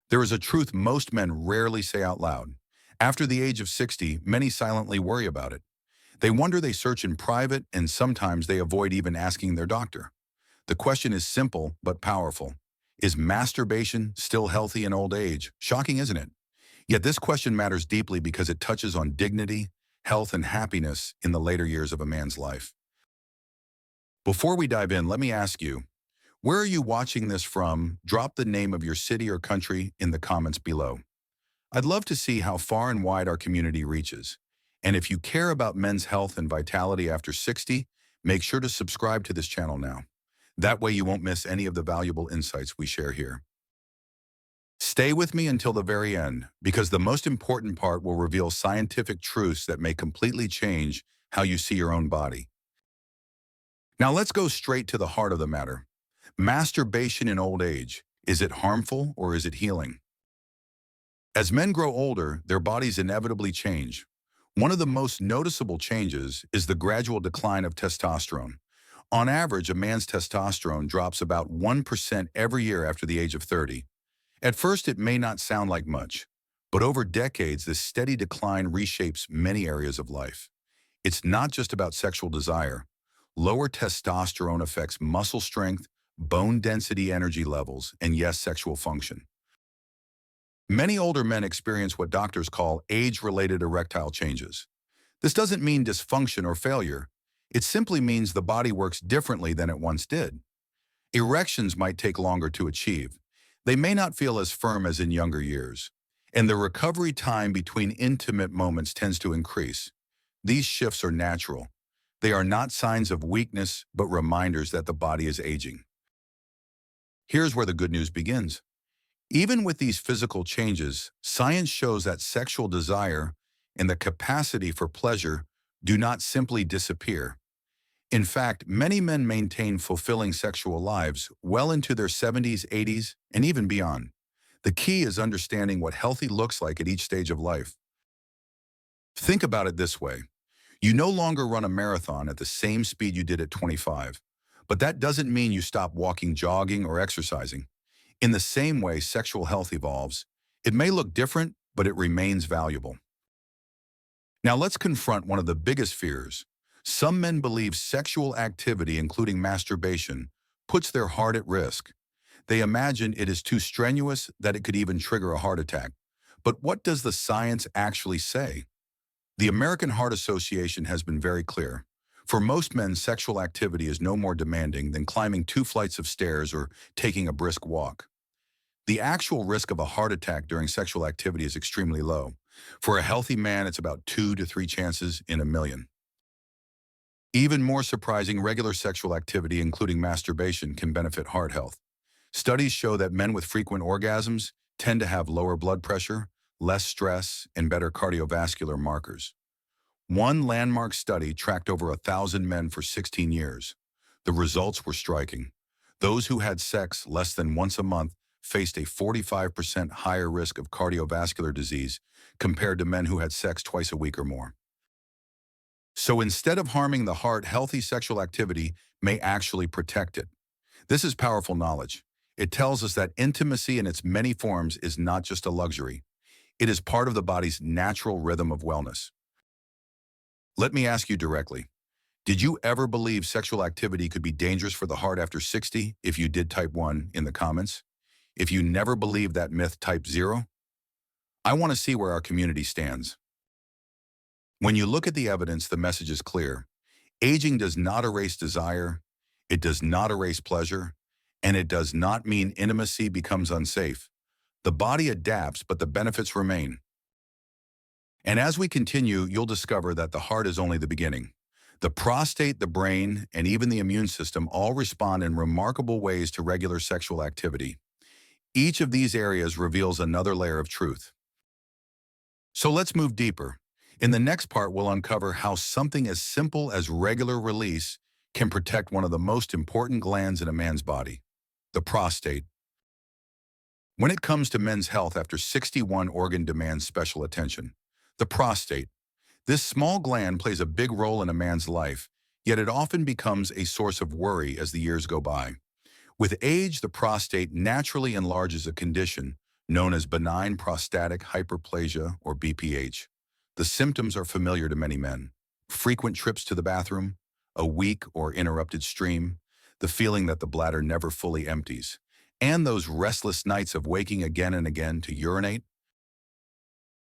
There is a truth most men rarely say out loud. After the age of 60, many silently worry about it. They wonder, they search in private, and sometimes they avoid even asking their doctor. The question is simple but powerful. Is masturbation still healthy in old age? Shocking, isn't it? Yet this question matters deeply because it touches on dignity, health, and happiness in the later years of a man's life. Before we dive in, let me ask you, where are you watching this from? Drop the name of your city or country in the comments below. I'd love to see how far and wide our community reaches. And if you care about men's health and vitality after 60, make sure to subscribe to this channel now. That way you won't miss any of the valuable insights we share here. Stay with me until the very end, because the most important part will reveal scientific truths that may completely change how you see your own body. Now let's go straight to the heart of the matter. Masturbation in old age. Is it harmful or is it healing? As men grow older, their bodies inevitably change. One of the most noticeable changes is the gradual decline of testosterone. On average, a man's testosterone drops about 1% every year after the age of 30. At first, it may not sound like much, but over decades, this steady decline reshapes many areas of life. It's not just about sexual desire. Lower testosterone affects muscle strength, bone density, energy levels, and yes, sexual function. Many older men experience what doctors call age-related erectile changes. This doesn't mean dysfunction or failure. It simply means the body works differently than it once did. Erections might take longer to achieve. They may not feel as firm as in younger years, and the recovery time between intimate moments tends to increase. These shifts are natural. They are not signs of weakness, but reminders that the body is aging. Here's where the good news begins. Even with these physical changes, science shows that sexual desire and the capacity for pleasure do not simply disappear. In fact, many men maintain fulfilling sexual lives well into their 70s, 80s, and even beyond. The key is understanding what healthy looks like at each stage of life. Think about it this way. You no longer run a marathon at the same speed you did at 25, but that doesn't mean you stop walking, jogging, or exercising. In the same way sexual health evolves, it may look different, but it remains valuable. Now let's confront one of the biggest fears. Some men believe sexual activity, including masturbation, puts their heart at risk. They imagine it is too strenuous, that it could even trigger a heart attack. But what does the science actually say? The American Heart Association has been very clear. For most men, sexual activity is no more demanding than climbing 2 flights of stairs or taking a brisk walk. The actual risk of a heart attack during sexual activity is extremely low. For a healthy man, it's about 2 to 3 chances in a million. Even more surprising, regular sexual activity, including masturbation, can benefit heart health. Studies show that men with frequent orgasms tend to have lower blood pressure, less stress, and better cardiovascular markers. One landmark study tracked over 1,000 men for 16 years. The results were striking. Those who had sex less than once a month faced a 45% higher risk of cardiovascular disease compared to men who had sex twice a week or more. So instead of harming the heart, healthy sexual activity may actually protect it. This is powerful knowledge. It tells us that intimacy in its many forms is not just a luxury. It is part of the body's natural rhythm of wellness. Let me ask you directly. Did you ever believe sexual activity could be dangerous for the heart after 60? If you did, type 1 in the comments. If you never believed that myth, type 0. I want to see where our community stands. When you look at the evidence, the message is clear. Aging does not erase desire, it does not erase pleasure, and it does not mean intimacy becomes unsafe. The body adapts, but the benefits remain. And as we continue, you'll discover that the heart is only the beginning. The prostate, the brain, and even the immune system all respond in remarkable ways to regular sexual activity. Each of these areas reveals another layer of truth. So let's move deeper. In the next part, we'll uncover how something as simple as regular release can protect one of the most important glands in a man's body, the prostate. When it comes to men's health after 61, organ demands special attention. The prostate. This small gland plays a big role in a man's life, yet it often becomes a source of worry as the years go by. With age, the prostate naturally enlarges, a condition known as benign prostatic hyperplasia or BPH. The symptoms are familiar to many men. Frequent trips to the bathroom, a weak or interrupted stream, the feeling that the bladder never fully empties, and those restless nights of waking again and again to urinate.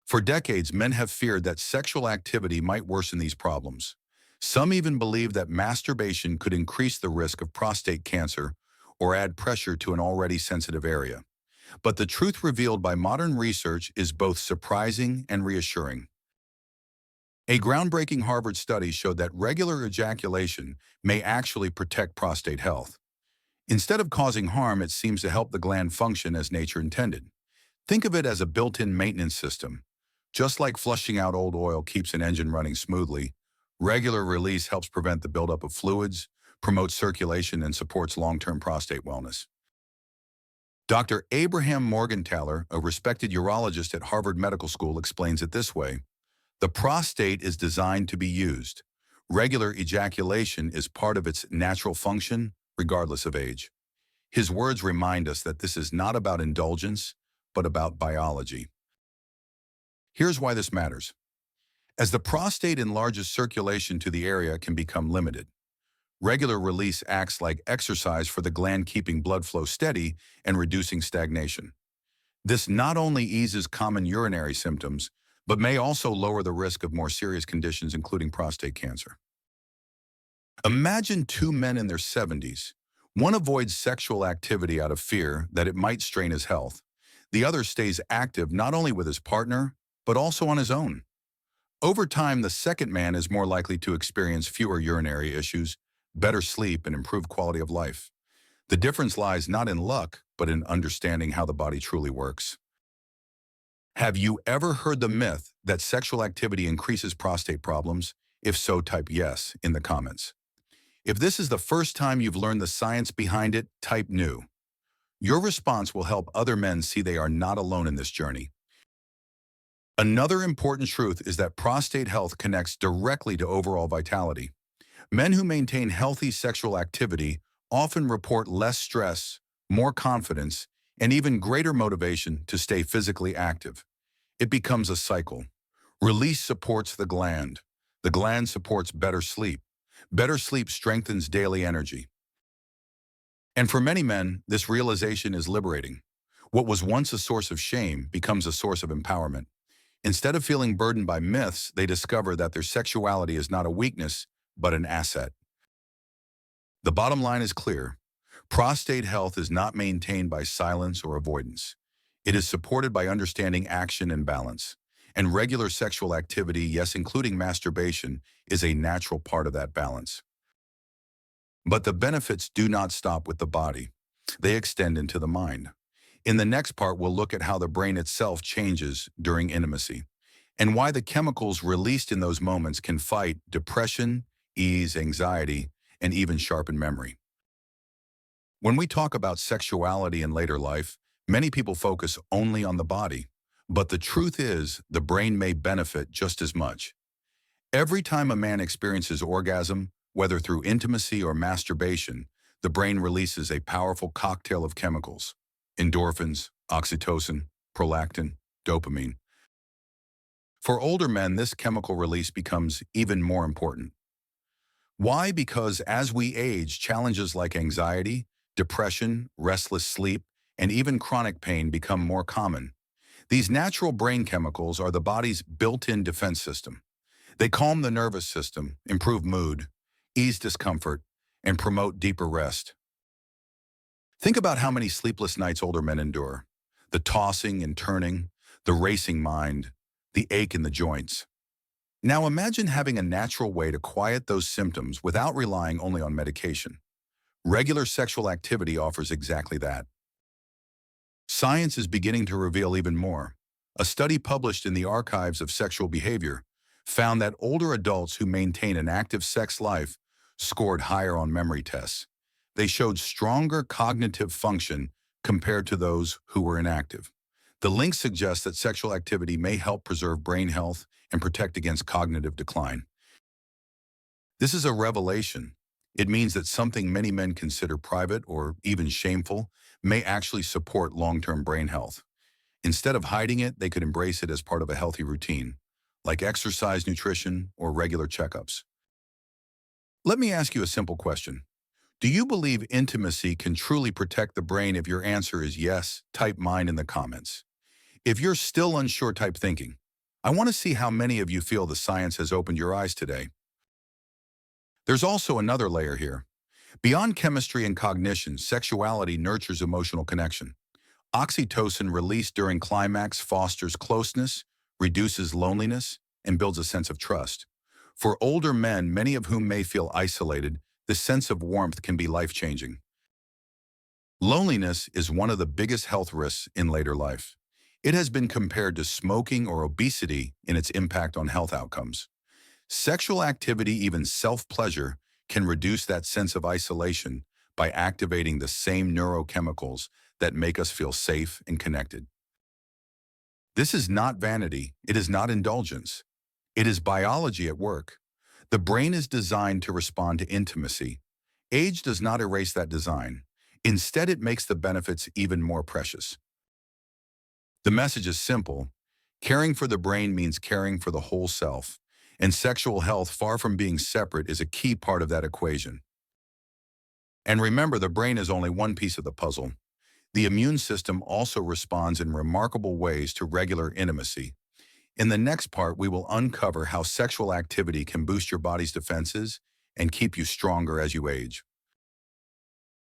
For decades, men have feared that sexual activity might worsen these problems. Some even believe that masturbation could increase the risk of prostate cancer or add pressure to an already sensitive area. But the truth revealed by modern research is both surprising and reassuring. A groundbreaking Harvard study showed that regular ejaculation may actually protect prostate health. Instead of causing harm, it seems to help the gland function as nature intended. Think of it as a built-in maintenance system. Just like flushing out old oil keeps an engine running smoothly, regular release helps prevent the buildup of fluids, promotes circulation, and supports long-term prostate wellness. Dr. Abraham Morgentaler, a respected urologist at Harvard Medical School, explains it this way. The prostate is designed to be used. Regular ejaculation is part of its natural function, regardless of age. His words remind us that this is not about indulgence, but about biology. Here's why this matters. As the prostate enlarges, circulation to the area can become limited. Regular release acts like exercise for the gland, keeping blood flow steady and reducing stagnation. This not only eases common urinary symptoms, but may also lower the risk of more serious conditions, including prostate cancer. Imagine two men in their 70s. One avoids sexual activity out of fear that it might strain his health. The other stays active not only with his partner, but also on his own. Over time, the second man is more likely to experience fewer urinary issues, better sleep, and improved quality of life. The difference lies not in luck, but in understanding how the body truly works. Have you ever heard the myth that sexual activity increases prostate problems? If so, type yes in the comments. If this is the first time you've learned the science behind it, type new. Your response will help other men see they are not alone in this journey. Another important truth is that prostate health connects directly to overall vitality. Men who maintain healthy sexual activity often report less stress, more confidence, and even greater motivation to stay physically active. It becomes a cycle. Release supports the gland. The gland supports better sleep. Better sleep strengthens daily energy. And for many men, this realization is liberating. What was once a source of shame becomes a source of empowerment. Instead of feeling burdened by myths, they discover that their sexuality is not a weakness, but an asset. The bottom line is clear. Prostate health is not maintained by silence or avoidance. It is supported by understanding action and balance. And regular sexual activity, yes, including masturbation, is a natural part of that balance. But the benefits do not stop with the body. They extend into the mind. In the next part, we'll look at how the brain itself changes during intimacy and why the chemicals released in those moments can fight depression, ease anxiety, and even sharpen memory. When we talk about sexuality in later life, many people focus only on the body, but the truth is the brain may benefit just as much. Every time a man experiences orgasm, whether through intimacy or masturbation, the brain releases a powerful cocktail of chemicals: endorphins, oxytocin, prolactin, dopamine. For older men, this chemical release becomes even more important. Why? Because as we age, challenges like anxiety, depression, restless sleep, and even chronic pain become more common. These natural brain chemicals are the body's built-in defense system. They calm the nervous system, improve mood, ease discomfort, and promote deeper rest. Think about how many sleepless nights older men endure. The tossing and turning, the racing mind, the ache in the joints. Now imagine having a natural way to quiet those symptoms without relying only on medication. Regular sexual activity offers exactly that. Science is beginning to reveal even more. A study published in the Archives of Sexual Behavior found that older adults who maintain an active sex life scored higher on memory tests. They showed stronger cognitive function compared to those who were inactive. The link suggests that sexual activity may help preserve brain health and protect against cognitive decline. This is a revelation. It means that something many men consider private or even shameful may actually support long-term brain health. Instead of hiding it, they could embrace it as part of a healthy routine, like exercise, nutrition, or regular checkups. Let me ask you a simple question. Do you believe intimacy can truly protect the brain? If your answer is yes, type mine in the comments. If you're still unsure, type thinking. I want to see how many of you feel the science has opened your eyes today. There's also another layer here. Beyond chemistry and cognition, sexuality nurtures emotional connection. Oxytocin released during climax fosters closeness, reduces loneliness, and builds a sense of trust. For older men, many of whom may feel isolated, this sense of warmth can be life-changing. Loneliness is one of the biggest health risks in later life. It has been compared to smoking or obesity in its impact on health outcomes. Sexual activity, even self-pleasure, can reduce that sense of isolation by activating the same neurochemicals that make us feel safe and connected. This is not vanity. It is not indulgence. It is biology at work. The brain is designed to respond to intimacy. Age does not erase that design. Instead, it makes the benefits even more precious. The message is simple. Caring for the brain means caring for the whole self. And sexual health, far from being separate, is a key part of that equation. And remember, the brain is only one piece of the puzzle. The immune system also responds in remarkable ways to regular intimacy. In the next part, we will uncover how sexual activity can boost your body's defenses and keep you stronger as you age.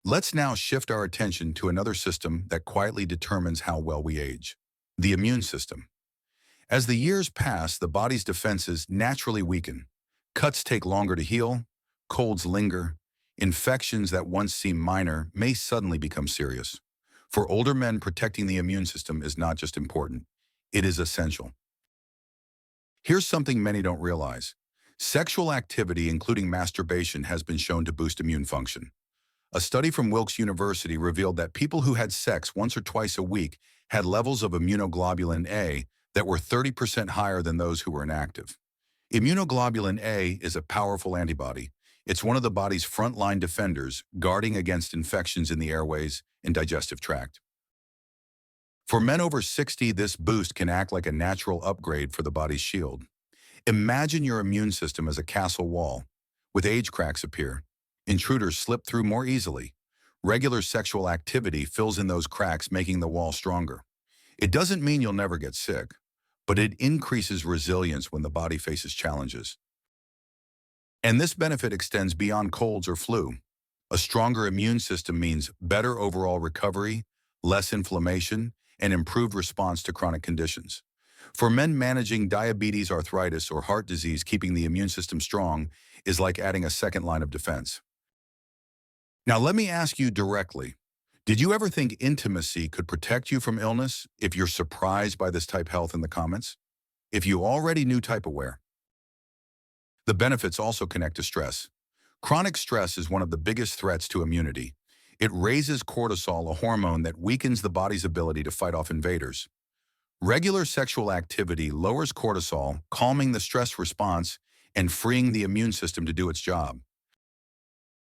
Let's now shift our attention to another system that quietly determines how well we age: the immune system. As the years pass, the body's defenses naturally weaken. Cuts take longer to heal, colds linger, infections that once seemed minor may suddenly become serious. For older men, protecting the immune system is not just important, it is essential. Here's something many don't realize. Sexual activity, including masturbation, has been shown to boost immune function. A study from Wilkes University revealed that people who had sex once or twice a week had levels of immunoglobulin A that were 30% higher than those who were inactive. Immunoglobulin A is a powerful antibody. It's one of the body's frontline defenders, guarding against infections in the airways and digestive tract. For men over 60, this boost can act like a natural upgrade for the body's shield. Imagine your immune system as a castle wall. With age, cracks appear. Intruders slip through more easily. Regular sexual activity fills in those cracks, making the wall stronger. It doesn't mean you'll never get sick, but it increases resilience when the body faces challenges. And this benefit extends beyond colds or flu. A stronger immune system means better overall recovery, less inflammation, and improved response to chronic conditions. For men managing diabetes, arthritis, or heart disease, keeping the immune system strong is like adding a second line of defense. Now let me ask you directly, did you ever think intimacy could protect you from illness? If you're surprised by this, type health in the comments. If you already knew, type aware. The benefits also connect to stress. Chronic stress is one of the biggest threats to immunity. It raises cortisol, a hormone that weakens the body's ability to fight off invaders. Regular sexual activity lowers cortisol, calming the stress response and freeing the immune system to do its job.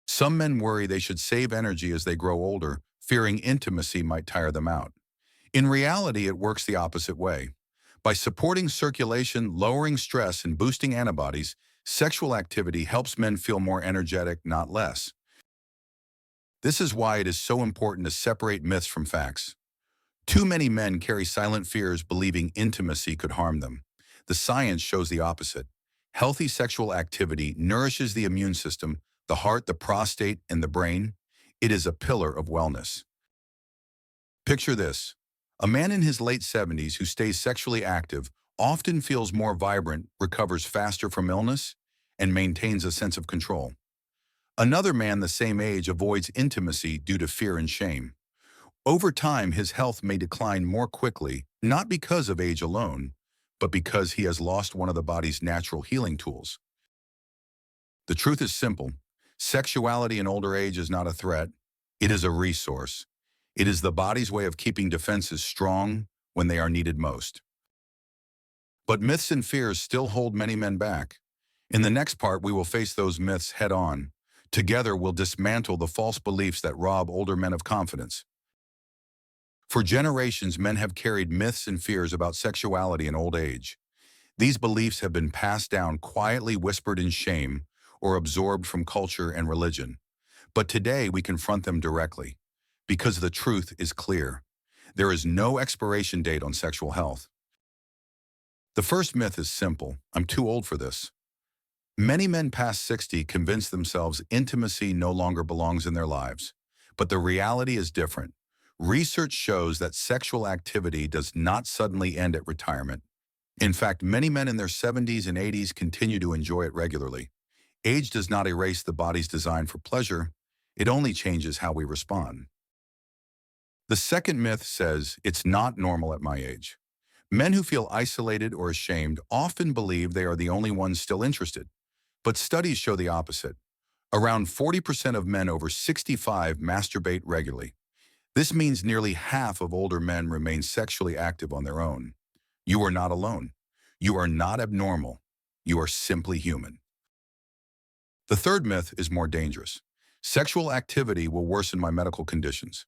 Some men worry they should save energy as they grow older, fearing intimacy might tire them out. In reality, it works the opposite way. By supporting circulation, lowering stress, and boosting antibodies, sexual activity helps men feel more energetic, not less. This is why it is so important to separate myths from facts. Too many men carry silent fears, believing intimacy could harm them. The science shows the opposite. Healthy sexual activity nourishes the immune system, the heart, the prostate, and the brain. It is a pillar of wellness. Picture this. A man in his late 70s who stays sexually active often feels more vibrant, recovers faster from illness, and maintains a sense of control. Another man the same age avoids intimacy due to fear and shame. Over time, his health may decline more quickly, not because of age alone, but because he has lost one of the body's natural healing tools. The truth is simple. Sexuality in older age is not a threat. It is a resource. It is the body's way of keeping defenses strong when they are needed most. But myths and fears still hold many men back. In the next part, we will face those myths head on. Together, we'll dismantle the false beliefs that rob older men of confidence. For generations, men have carried myths and fears about sexuality in old age. These beliefs have been passed down quietly, whispered in shame, or absorbed from culture and religion. But today we confront them directly, because the truth is clear. There is no expiration date on sexual health. The first myth is simple: I'm too old for this. Many men past 60 convince themselves intimacy no longer belongs in their lives. But the reality is different. Research shows that sexual activity does not suddenly end at retirement. In fact, many men in their 70s and 80s continue to enjoy it regularly. Age does not erase the body's design for pleasure. It only changes how we respond. The second myth says it's not normal at my age. Men who feel isolated or ashamed often believe they are the only ones still interested. But studies show the opposite. Around 40% of men over 65 masturbate regularly. This means nearly half of older men remain sexually active on their own. You are not alone. You are not abnormal. You are simply human. The third myth is more dangerous. Sexual activity will worsen my medical conditions.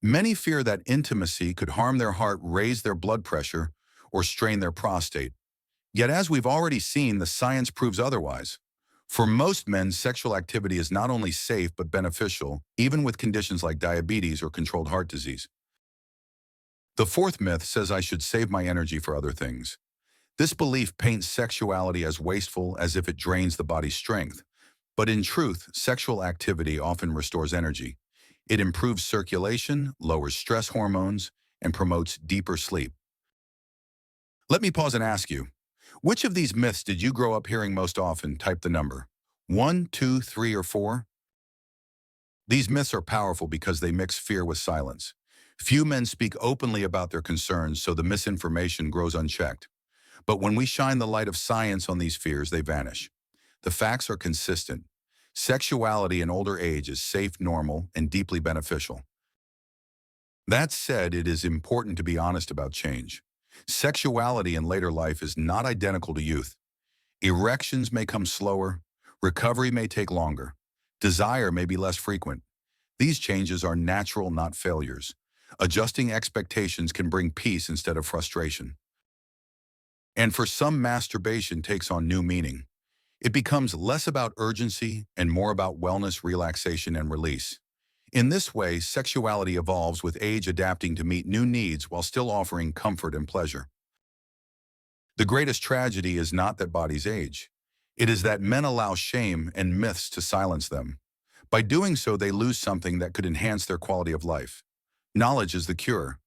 Many fear that intimacy could harm their heart, raise their blood pressure, or strain their prostate. Yet, as we've already seen, the science proves otherwise. For most men, sexual activity is not only safe but beneficial, even with conditions like diabetes or controlled heart disease. The fourth myth says I should save my energy for other things. This belief paints sexuality as wasteful, as if it drains the body's strength. But in truth, sexual activity often restores energy. It improves circulation, lowers stress hormones, and promotes deeper sleep. Let me pause and ask you, which of these myths did you grow up hearing most often? Type the number 1, 2, 3, or 4. These myths are powerful because they mix fear with silence. Few men speak openly about their concerns, so the misinformation grows unchecked. But when we shine the light of science on these fears, they vanish. The facts are consistent. Sexuality in older age is safe, normal, and deeply beneficial. That said, it is important to be honest about change. Sexuality in later life is not identical to youth. Erections may come slower, recovery may take longer, desire may be less frequent. These changes are natural, not failures. Adjusting expectations can bring peace instead of frustration. And for some, masturbation takes on new meaning. It becomes less about urgency and more about wellness, relaxation, and release. In this way, sexuality evolves with age, adapting to meet new needs while still offering comfort and pleasure. The greatest tragedy is not that bodies age. It is that men allow shame and myths to silence them. By doing so, they lose something that could enhance their quality of life. Knowledge is the cure.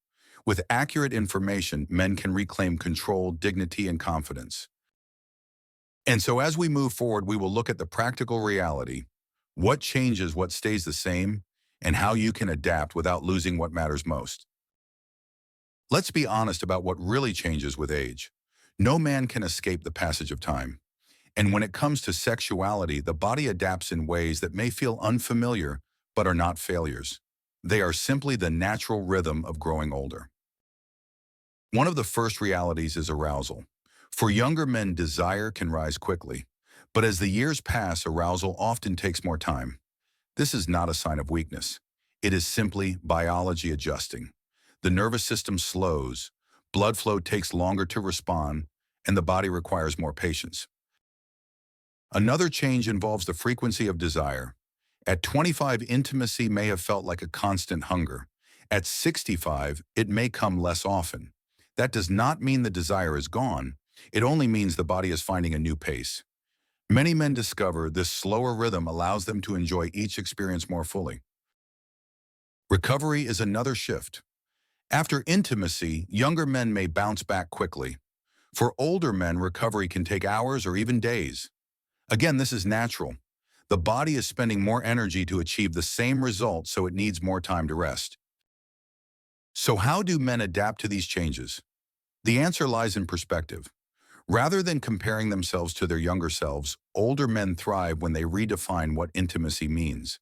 With accurate information, men can reclaim control, dignity, and confidence. And so as we move forward, we will look at the practical reality: what changes, what stays the same, and how you can adapt without losing what matters most. Let's be honest about what really changes with age. No man can escape the passage of time. And when it comes to sexuality, the body adapts in ways that may feel unfamiliar, but are not failures. They are simply the natural rhythm of growing older. One of the first realities is arousal. For younger men, desire can rise quickly. But as the years pass, arousal often takes more time. This is not a sign of weakness. It is simply biology adjusting. The nervous system slows, blood flow takes longer to respond, and the body requires more patience. Another change involves the frequency of desire. At 25, intimacy may have felt like a constant hunger. At 65, it may come less often. That does not mean the desire is gone. It only means the body is finding a new pace. Many men discover this slower rhythm allows them to enjoy each experience more fully. Recovery is another shift. After intimacy, younger men may bounce back quickly. For older men, recovery can take hours or even days. Again, this is natural. The body is spending more energy to achieve the same result, so it needs more time to rest. So how do men adapt to these changes? The answer lies in perspective. Rather than comparing themselves to their younger selves, older men thrive when they redefine what intimacy means.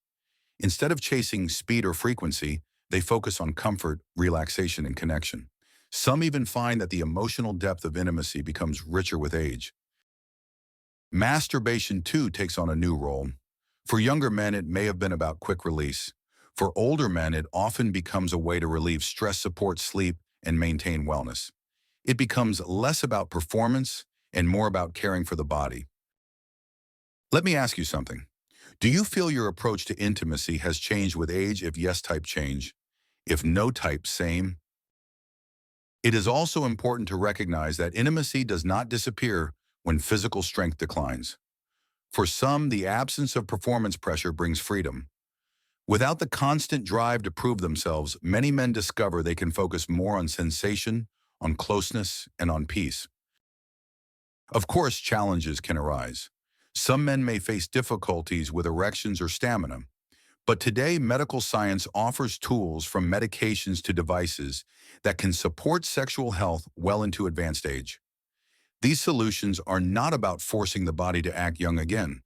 Instead of chasing speed or frequency, they focus on comfort, relaxation, and connection. Some even find that the emotional depth of intimacy becomes richer with age. Masturbation, too, takes on a new role. For younger men, it may have been about quick release. For older men, it often becomes a way to relieve stress, support sleep, and maintain wellness. It becomes less about performance and more about caring for the body. Let me ask you something. Do you feel your approach to intimacy has changed with age? If yes, type change. If no, type same. It is also important to recognize that intimacy does not disappear when physical strength declines. For some, the absence of performance pressure brings freedom. Without the constant drive to prove themselves, many men discover they can focus more on sensation, on closeness, and on peace. Of course, challenges can arise. Some men may face difficulties with erections or stamina, but today medical science offers tools from medications to devices that can support sexual health well into advanced age. These solutions are not about forcing the body to act young again.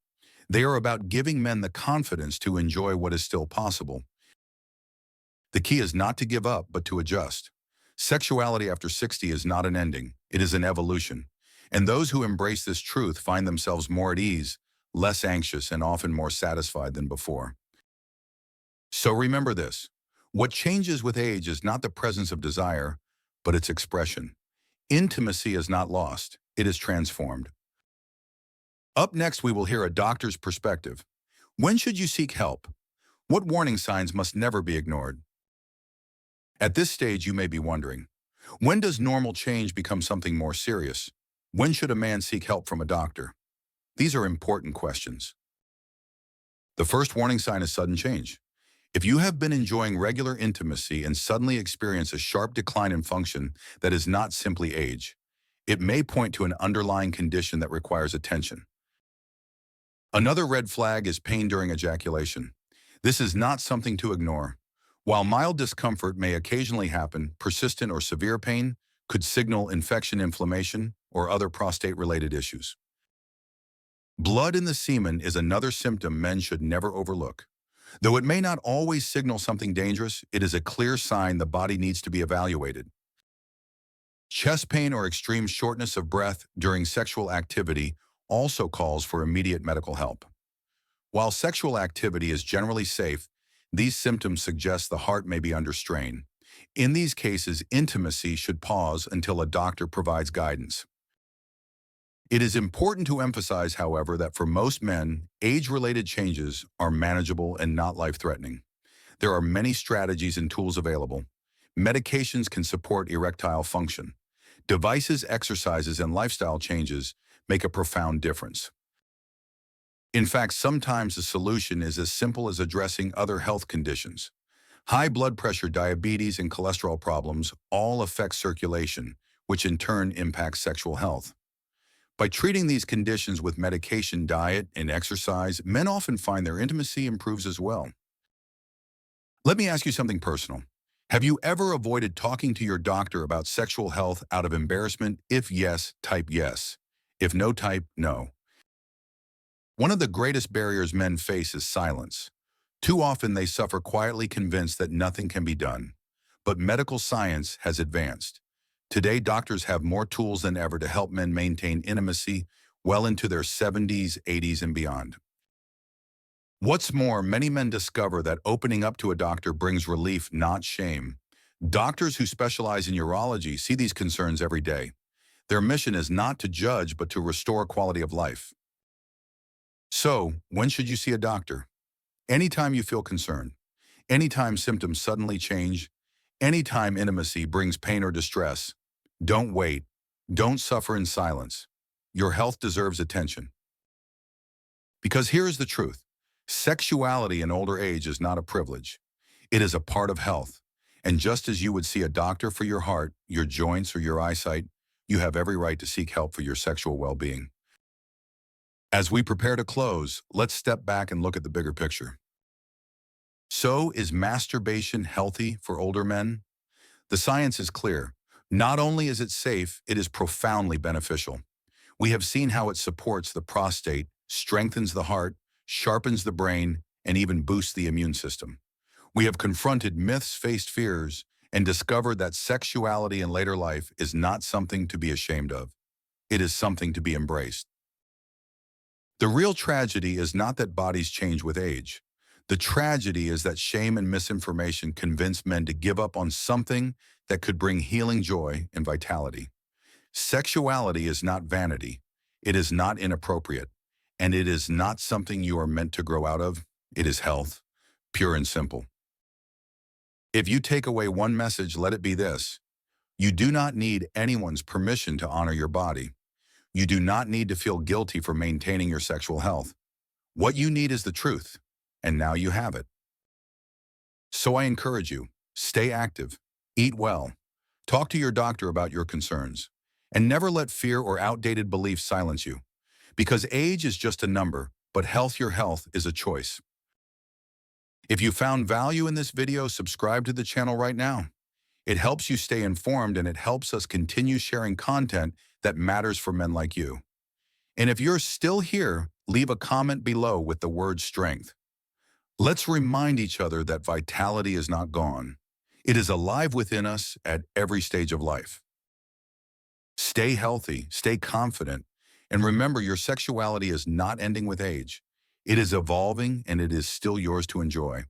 They are about giving men the confidence to enjoy what is still possible. The key is not to give up, but to adjust. Sexuality after 60 is not an ending, it is an evolution. And those who embrace this truth find themselves more at ease, less anxious, and often more satisfied than before. So remember this: what changes with age is not the presence of desire, but its expression. Intimacy is not lost, it is transformed. Up next, we will hear a doctor's perspective. When should you seek help? What warning signs must never be ignored? At this stage, you may be wondering, when does normal change become something more serious? When should a man seek help from a doctor? These are important questions. The first warning sign is sudden change. If you have been enjoying regular intimacy and suddenly experience a sharp decline in function that is not simply age, it may point to an underlying condition that requires attention. Another red flag is pain during ejaculation. This is not something to ignore. While mild discomfort may occasionally happen, persistent or severe pain could signal infection, inflammation, or other prostate-related issues. Blood in the semen is another symptom men should never overlook. Though it may not always signal something dangerous, it is a clear sign the body needs to be evaluated. Chest pain or extreme shortness of breath during sexual activity also calls for immediate medical help. While sexual activity is generally safe, these symptoms suggest the heart may be under strain. In these cases, intimacy should pause until a doctor provides guidance. It is important to emphasize, however, that for most men, age-related changes are manageable and not life-threatening. There are many strategies and tools available. Medications can support erectile function. Devices, exercises, and lifestyle changes make a profound difference. In fact, sometimes the solution is as simple as addressing other health conditions. High blood pressure, diabetes, and cholesterol problems all affect circulation, which in turn impacts sexual health. By treating these conditions with medication, diet, and exercise, men often find their intimacy improves as well. Let me ask you something personal. Have you ever avoided talking to your doctor about sexual health out of embarrassment? If yes, type yes. If no, type no. One of the greatest barriers men face is silence. Too often they suffer quietly, convinced that nothing can be done. But medical science has advanced. Today, doctors have more tools than ever to help men maintain intimacy well into their 70s, 80s, and beyond. What's more, many men discover that opening up to a doctor brings relief, not shame. Doctors who specialize in urology see these concerns every day. Their mission is not to judge, but to restore quality of life. So, when should you see a doctor? Anytime you feel concerned, anytime symptoms suddenly change, anytime intimacy brings pain or distress. Don't wait. Don't suffer in silence. Your health deserves attention. Because here is the truth. Sexuality in older age is not a privilege. It is a part of health. And just as you would see a doctor for your heart, your joints, or your eyesight, you have every right to seek help for your sexual well-being. As we prepare to close, let's step back and look at the bigger picture. So, is masturbation healthy for older men? The science is clear. Not only is it safe, it is profoundly beneficial. We have seen how it supports the prostate, strengthens the heart, sharpens the brain, and even boosts the immune system. We have confronted myths, faced fears, and discovered that sexuality in later life is not something to be ashamed of. It is something to be embraced. The real tragedy is not that bodies change with age. The tragedy is that shame and misinformation convince men to give up on something that could bring healing joy and vitality. Sexuality is not vanity. It is not inappropriate. And it is not something you are meant to grow out of. It is health, pure and simple. If you take away one message, let it be this. You do not need anyone's permission to honor your body. You do not need to feel guilty for maintaining your sexual health. What you need is the truth, and now you have it. So I encourage you, stay active, eat well, talk to your doctor about your concerns, and never let fear or outdated beliefs silence you. Because age is just a number, but your health is a choice. If you found value in this video, subscribe to the channel right now. It helps you stay informed and it helps us continue sharing content that matters for men like you. And if you're still here, leave a comment below with the word strength. Let's remind each other that vitality is not gone. It is alive within us at every stage of life. Stay healthy, stay confident, and remember your sexuality is not ending with age. It is evolving and it is still yours to enjoy.